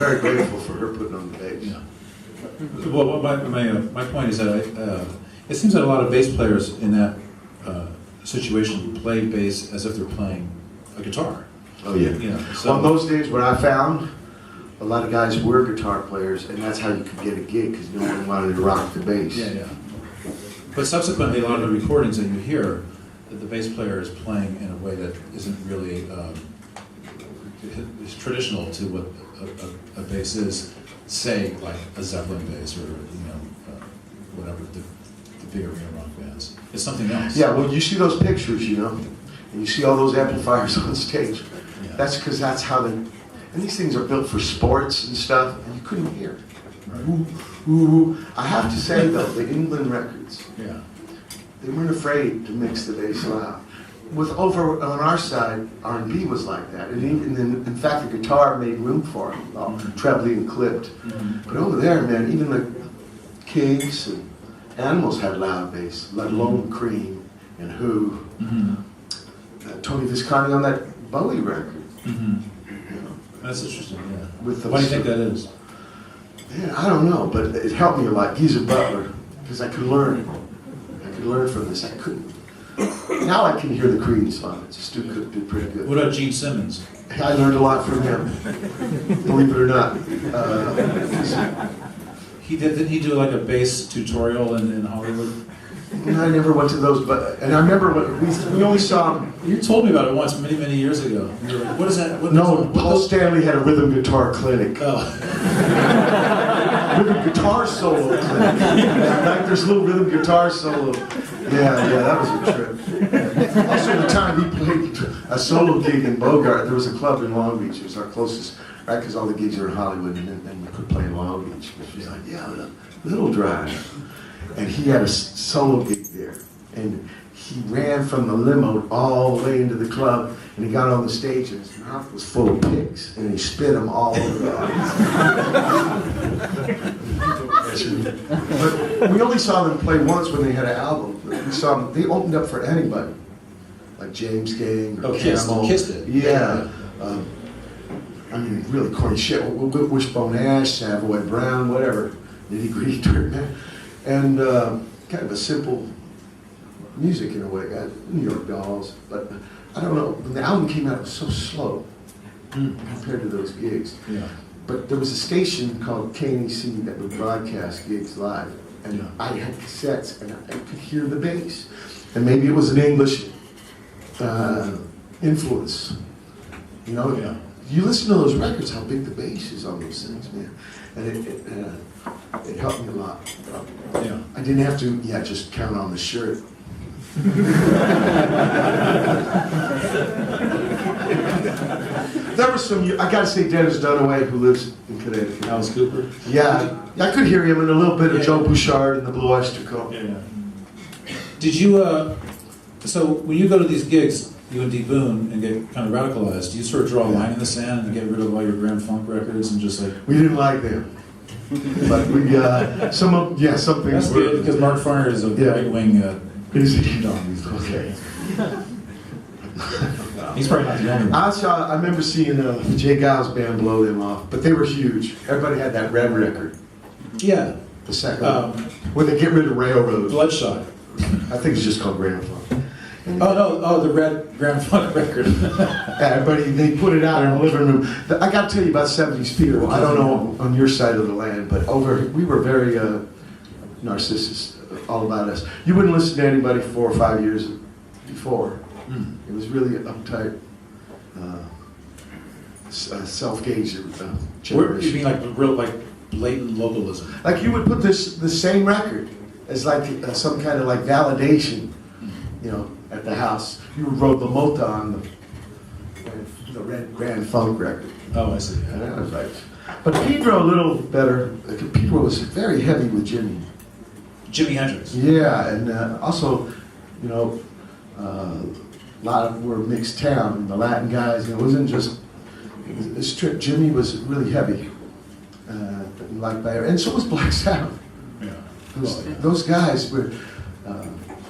Very grateful for her putting on the bass. Yeah. Well, my point is that it seems that a lot of bass players in that situation play bass as if they're playing a guitar. Oh yeah. So, well, in those days, what I found, a lot of guys were guitar players, and that's how you could get a gig because no one wanted to rock the bass. Yeah. But subsequently, a lot of the recordings that you hear, the bass player is playing in a way that isn't really is traditional to what a bass is. Say like a Zeppelin bass or whatever the big arena rock bands. It's something else. Yeah, well, you see those pictures, and you see all those amplifiers on stage. Yeah. That's because that's how and these things are built for sports and stuff, and you couldn't hear it. Right. Ooh, ooh. I have to say though, the England records, Yeah. they weren't afraid to mix the bass loud. With over on our side, R&B was like that, and in fact, the guitar made room for it, all trebly and clipped. Mm-hmm. But over there, man, even the Kings and Animals had loud bass, let alone Cream and Who. Mm-hmm. Tony Visconti on that Bowie record. Mm-hmm. That's interesting. Yeah. With Why do you think that is? Man, I don't know, but it helped me a lot. He's a butler because I could learn. I could learn from this. I couldn't. Now I can hear the Creed's on it. Stu could do pretty good. What about Gene Simmons? I learned a lot from him. Believe it or not. Didn't he do like a bass tutorial in Hollywood? I never went to those, and I remember we only saw him. You told me about it once, many years ago. You were like, what is that? Paul Stanley had a rhythm guitar clinic. Oh. Rhythm guitar solo clinic. Like there's a little rhythm guitar solo. Yeah, that was a trip. Also, the time he played a solo gig in Bogart, there was a club in Long Beach. It was our closest, right? Because all the gigs are in Hollywood, and we could play in Long Beach. Which was like, a little drive. And he had a solo gig there, and he ran from the limo all the way into the club, and he got on the stage, and his mouth was full of pigs, and he spit them all over the audience. But we only saw them play once when they had an album. We saw them, they opened up for anybody, like James Gang or Camel. Kissed it. Yeah. I mean, really corny shit. Wishbone Ash, Savoy Brown, whatever. Nitty Gritty Dirt Man. And kind of a simple music in a way. New York Dolls. But I don't know. When the album came out, it was so slow compared to those gigs. Yeah. But there was a station called KNEC that would broadcast gigs live. And I had cassettes, and I could hear the bass. And maybe it was an English influence. Yeah. You listen to those records, how big the bass is on those things, man. And it helped me a lot. Yeah. I didn't have to, just count on the shirt. There was some, I gotta say, Dennis Dunaway, who lives in Connecticut. Alice Cooper? Yeah, I could hear him in a little bit of Joe Bouchard and the Blue Oyster Cult. Yeah. Did you, so when you go to these gigs, you and D. Boone, and get kind of radicalized, do you sort of draw a line in the sand and get rid of all your Grand Funk records and just like... We didn't like them. But we, some things That's were... good, because Mark Farner is a right-wing dog these days. Okay. He's probably not the only one. I remember seeing Jay Giles' band blow them off, but they were huge. Everybody had that red record. Yeah. The second one. When they get rid of Railroad. Bloodshot. I think it's just called Grand Funk. The red Grand Funk record. Everybody, they put it out in the living room. I got to tell you about 70s people. I don't know on your side of the land, but we were very narcissists, all about us. You wouldn't listen to anybody 4 or 5 years before. It was really an uptight, self-gauged generation. You mean like real, like blatant localism? Like you would put the same record as like some kind of like validation, at the house. You wrote the Mota on the red Grand Funk record. Oh, I see. And that was like, but Pedro a little better. Pedro was very heavy with Jimmy. Jimi Hendrix. Yeah, and also, a lot of were mixed town. The Latin guys. It wasn't just this trip. Jimmy was really heavy, and so was Black Sabbath. Yeah. Those guys were.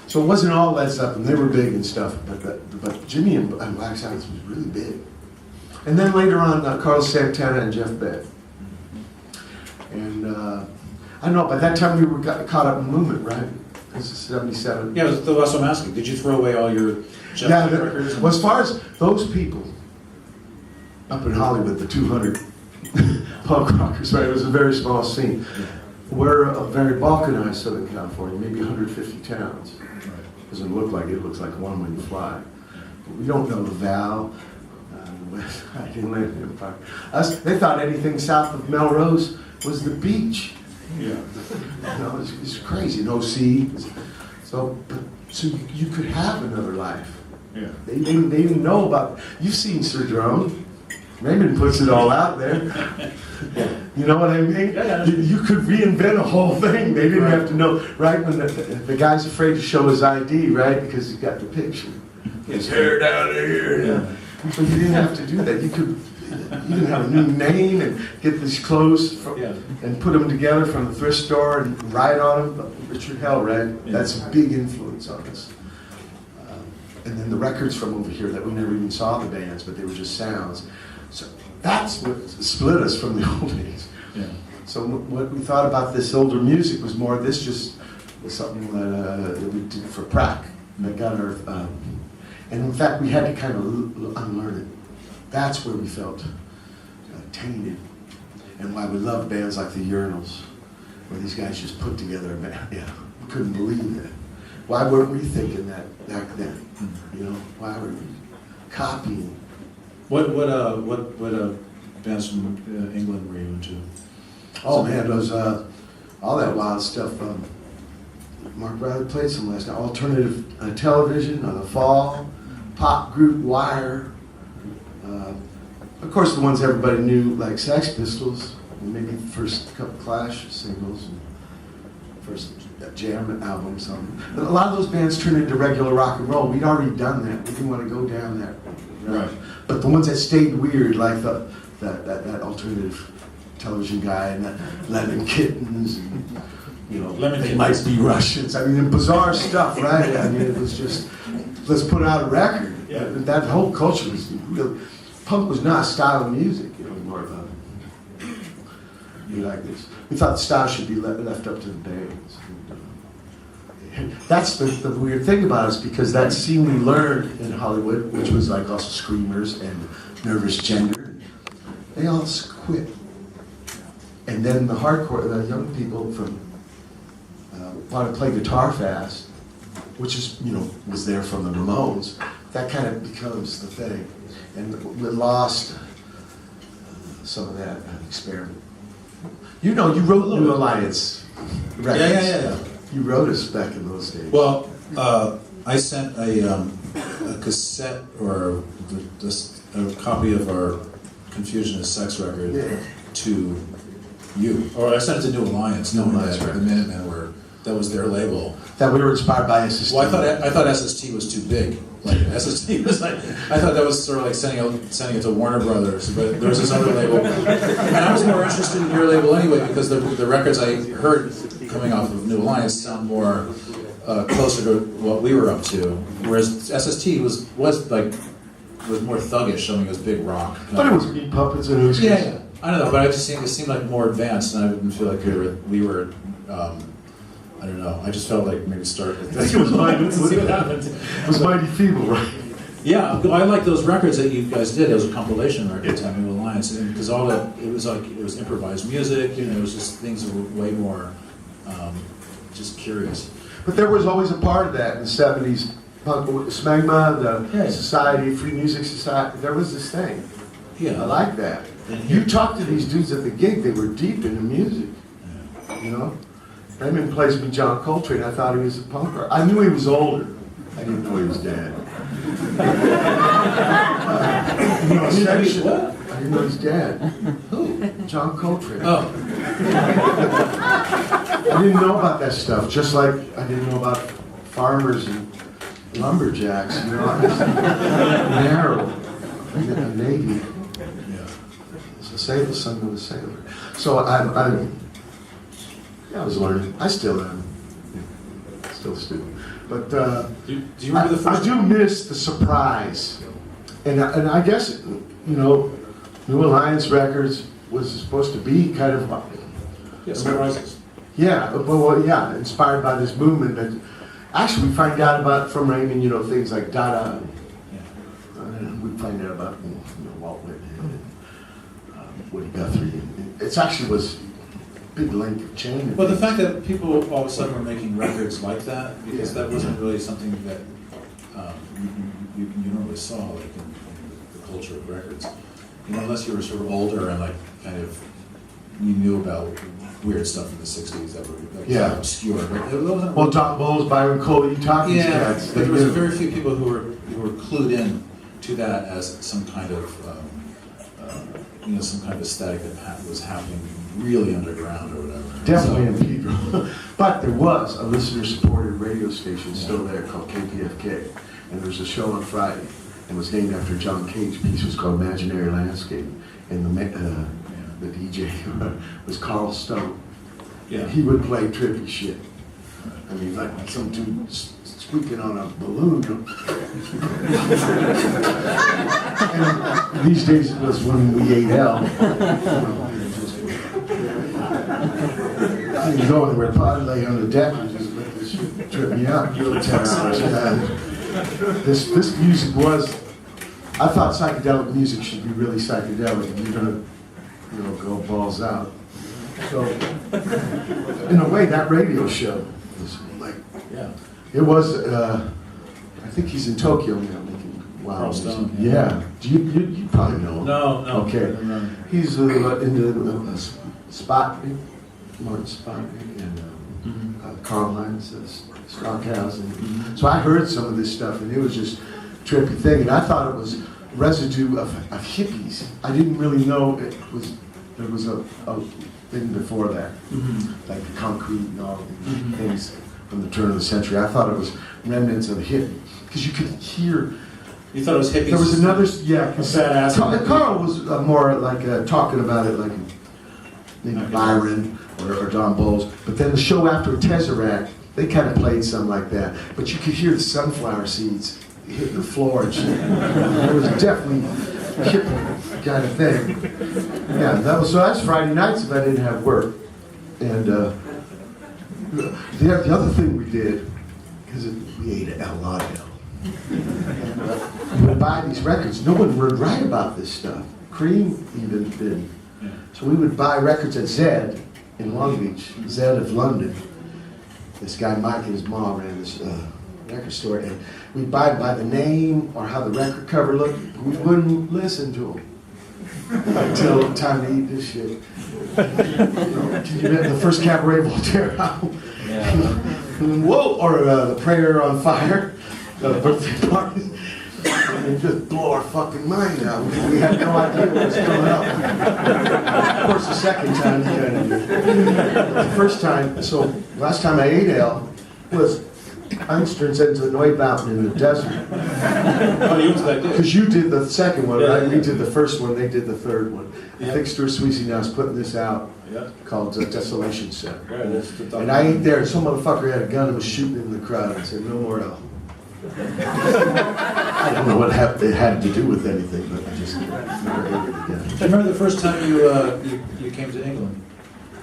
So it wasn't all Led Zeppelin. They were big and stuff, but Jimmy and Black Sabbath was really big. And then later on, Carlos Santana and Jeff Beck. And I don't know, by that time we were caught up in movement, right? This is 77. Yeah, that's what I'm asking. Did you throw away all your Jeff Yeah, records? well, as far as those people up in Hollywood, the 200 punk rockers, right? It was a very small scene. We're a very balkanized Southern California, maybe 150 towns. Doesn't look like it, looks like one when you fly. But we don't know the Val, the West Side Inland Empire. They thought anything south of Melrose was the beach. Yeah. You know, it's crazy, no sea. So you could have another life. Yeah. They didn't know about. You've seen Sir Drone. Raymond puts it all out there. You know what I mean? Yeah. You could reinvent a whole thing. They didn't have to know, right? When the guy's afraid to show his ID, right? Because he's got the picture. His hair down here. Yeah. So you didn't have to do that. You can have a new name and get these clothes and put them together from the thrift store and write on them. Richard Hell, right? Yeah. That's a big influence on us. And then the records from over here that we never even saw the bands, but they were just sounds. So that's what split us from the old days. Yeah. So what we thought about this older music was more, this just was something that we did for Prac. That got our, and in fact we had to kind of unlearn it. That's where we felt tainted. And why we loved bands like the Urinals, where these guys just put together a band. Yeah, we couldn't believe that. Why weren't we thinking that back then? You know, why were we copying? What bands from England were you into? Oh man, those all that wild stuff. Mark Riley played some last night. Alternative television, The Fall, pop group Wire. Of course, the ones everybody knew, like Sex Pistols, and maybe the first couple Clash singles, and first Jam album. A lot of those bands turned into regular rock and roll. We'd already done that. We didn't want to go down that route. Right. But the ones that stayed weird, like that alternative television guy and that Lemon Kittens, and, you know, they might be Russians. I mean, and bizarre stuff, right? I mean, it was just, let's put out a record. Yeah. That whole culture was real. Punk was not a style of music, you know, more of a, like this. We thought the style should be left up to the bands. And that's the weird thing about us, because that scene we learned in Hollywood, which was like also Screamers and Nervous Gender, they all quit. And then the hardcore, the young people from want to play guitar fast, which is, you know, was there from the Ramones. That kind of becomes the thing. And we lost some of that experiment. You know, you wrote New Alliance records. Yeah. You wrote us back in those days. Well, I sent a cassette or a copy of our Confusion is Sex record to you. Or I sent it to New Alliance, knowing that the Minutemen that was their label. That we were inspired by SST. Well, I thought SST was too big. Like SST was like, I thought that was sort of like sending it to Warner Brothers, but there was this other label, and I was more interested in your label anyway, because the records I heard coming off of New Alliance sound more closer to what we were up to, whereas SST was more thuggish, showing us big rock. But it was Meat Puppets and it was yeah. I don't know, but it seemed like more advanced, and I didn't feel like we were. I don't know. I just felt like maybe start with this. It was Mighty, see what happened. It was Mighty Feeble, right? Yeah, I like those records that you guys did. Those were compilation records, having New Alliance, because all that it was improvised music. You know, it was just things that were way more just curious. But there was always a part of that in the '70s. Punk, Smegma, the Society, Free Music Society. There was this thing. Yeah, I like that. You talk to these dudes at the gig; they were deep into music. Yeah. You know. Raymond plays me John Coltrane. I thought he was a punker. I knew he was older. I didn't know he was dead. I didn't know he's dead. Who? John Coltrane. Oh. I didn't know about that stuff, just like I didn't know about farmers and lumberjacks. You know, I was narrow. A Navy. Yeah. It's a sailor, son of a sailor. So I was learning. I still am. Still a student. But do you remember the first? I do miss the surprise. And I guess, you know, New Alliance Records was supposed to be kind of Yeah, surprises. Yeah, well, yeah, inspired by this movement that actually we find out about from Raymond, you know, things like Dada. We find out about Walt Whitman and Woody Guthrie. It actually was a big link of chain. Well, the fact that people all of a sudden were making records like that, because that wasn't really something that you normally saw, like in the culture of records. You know, unless you were sort of older and like kind of you knew about weird stuff in the '60s that were like obscure. But it wasn't. Well, Don Bowles, Byron Cole, you talking cats. There was very few people who were clued in to that as some kind of some kind of aesthetic that was happening really underground or whatever. Definitely in Pedro. But there was a listener-supported radio station still there called KPFK, and there was a show on Friday, and it was named after John Cage. The piece was called Imaginary Landscape, and the DJ was Carl Stone. Yeah. He would play trippy shit. I mean, like some dude squeaking on a balloon. And these days it was when we ate L. You go anywhere, probably lay on the deck and just let this shit trip me out. 10 hours. This music was, I thought psychedelic music should be really psychedelic, and you're gonna, go balls out. So, in a way, that radio show was like, it was. I think he's in Tokyo now making Carl Stone. Yeah. Do you probably know him? No. Okay. He's into Spot, Martin Spot, and Carl Hines, Stockhouse. And so I heard some of this stuff, and it was just a trippy thing. And I thought it was residue of hippies. I didn't really know there was a thing before that, like the concrete and all the things from the turn of the century. I thought it was remnants of hippie, because you could hear. You thought it was hippies? There was another, Carl was more like talking about it like maybe Byron or Don Bowles, but then the show after Tesseract, they kind of played something like that, but you could hear the sunflower seeds hitting the floor and shit. It was definitely a hippie kind of thing. Yeah, so that's Friday nights if I didn't have work. And the other thing we did, because we ate a lot of hell, we would buy these records. No one would write about this stuff. Cream even didn't. So we would buy records at Zed in Long Beach, Zed of London. This guy Mike and his mom ran this record store, and we'd buy it by the name or how the record cover looked. We wouldn't listen to them until time to eat this shit. The first Cabaret Voltaire album. Whoa, or the Prayer on Fire, the birthday party. And just blow our fucking mind out. We had no idea what was coming up. Of course, the second time you kind of did. The first time, so last time I ate ale was Einstein's into Neubauten in the desert. Oh, you went to that day? Because you did the second one, right? We did the first one, they did the third one. I think Stuart Sweezy now is putting this out called Desolation Set. And I ate there, and some motherfucker had a gun and was shooting in the crowd and said, no more ale. I don't know what it had to do with anything, but I just never ate it again. I remember the first time you came to England.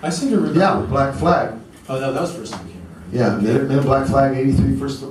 I seem to remember. Yeah, with Black Flag. Oh, no, that was the first time you came here. Yeah, Men in Black Flag, '83, first.